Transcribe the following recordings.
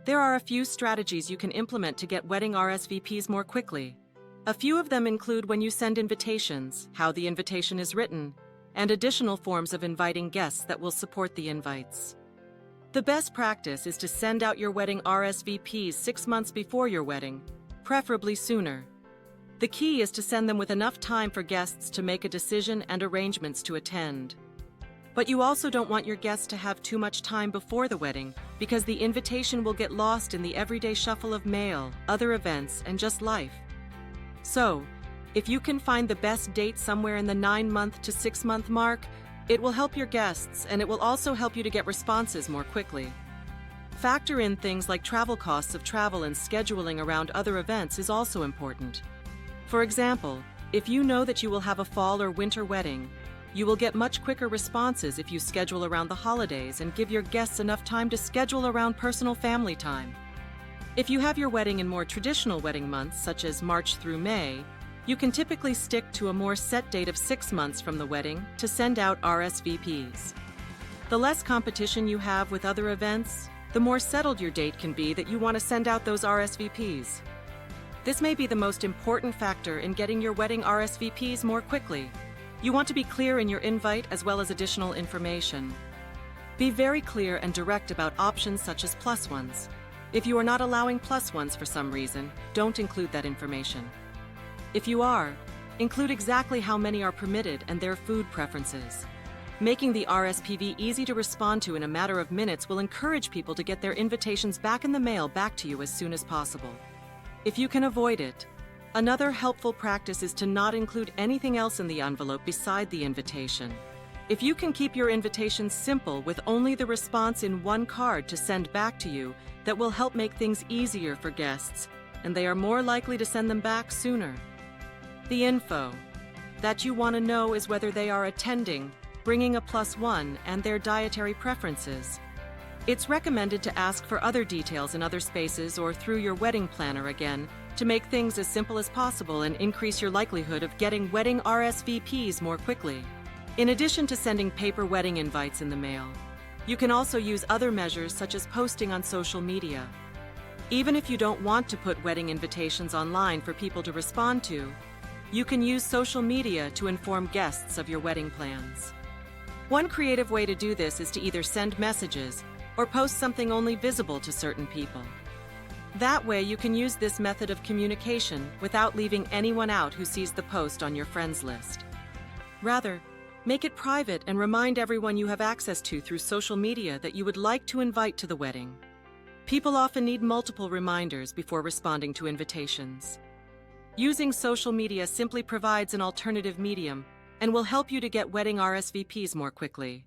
There are a few strategies you can implement to get wedding RSVPs more quickly. A few of them include when you send invitations, how the invitation is written, and additional forms of inviting guests that will support the invites. The best practice is to send out your wedding RSVPs 6 months before your wedding, preferably sooner. The key is to send them with enough time for guests to make a decision and arrangements to attend. But you also don't want your guests to have too much time before the wedding, because the invitation will get lost in the everyday shuffle of mail, other events, and just life. So, if you can find the best date somewhere in the 9-month to 6-month mark, it will help your guests, and it will also help you to get responses more quickly. Factor in things like travel costs of travel, and scheduling around other events is also important. For example, if you know that you will have a fall or winter wedding, you will get much quicker responses if you schedule around the holidays and give your guests enough time to schedule around personal family time. If you have your wedding in more traditional wedding months, such as March through May, you can typically stick to a more set date of 6 months from the wedding to send out RSVPs. The less competition you have with other events, the more settled your date can be that you want to send out those RSVPs. This may be the most important factor in getting your wedding RSVPs more quickly. You want to be clear in your invite as well as additional information. Be very clear and direct about options such as plus ones. If you are not allowing plus ones for some reason, don't include that information. If you are, include exactly how many are permitted and their food preferences. Making the RSVP easy to respond to in a matter of minutes will encourage people to get their invitations back in the mail back to you as soon as possible. If you can avoid it, another helpful practice is to not include anything else in the envelope beside the invitation. If you can keep your invitations simple with only the response in one card to send back to you, that will help make things easier for guests, and they are more likely to send them back sooner. The info that you want to know is whether they are attending, bringing a +1, and their dietary preferences. It's recommended to ask for other details in other spaces or through your wedding planner again to make things as simple as possible and increase your likelihood of getting wedding RSVPs more quickly. In addition to sending paper wedding invites in the mail, you can also use other measures such as posting on social media. Even if you don't want to put wedding invitations online for people to respond to, you can use social media to inform guests of your wedding plans. One creative way to do this is to either send messages or post something only visible to certain people. That way you can use this method of communication without leaving anyone out who sees the post on your friends list. Rather, make it private and remind everyone you have access to through social media that you would like to invite to the wedding. People often need multiple reminders before responding to invitations. Using social media simply provides an alternative medium and will help you to get wedding RSVPs more quickly.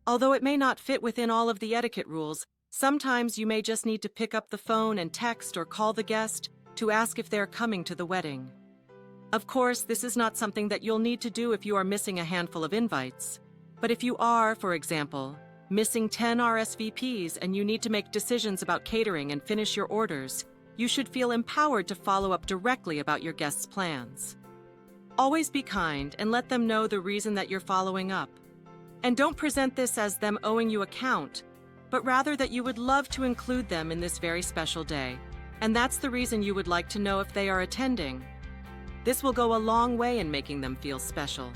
Although it may not fit within all of the etiquette rules, sometimes you may just need to pick up the phone and text or call the guest to ask if they're coming to the wedding. Of course, this is not something that you'll need to do if you are missing a handful of invites. But if you are, for example, missing 10 RSVPs and you need to make decisions about catering and finish your orders, you should feel empowered to follow up directly about your guests' plans. Always be kind and let them know the reason that you're following up. And don't present this as them owing you a count, but rather that you would love to include them in this very special day, and that's the reason you would like to know if they are attending. This will go a long way in making them feel special.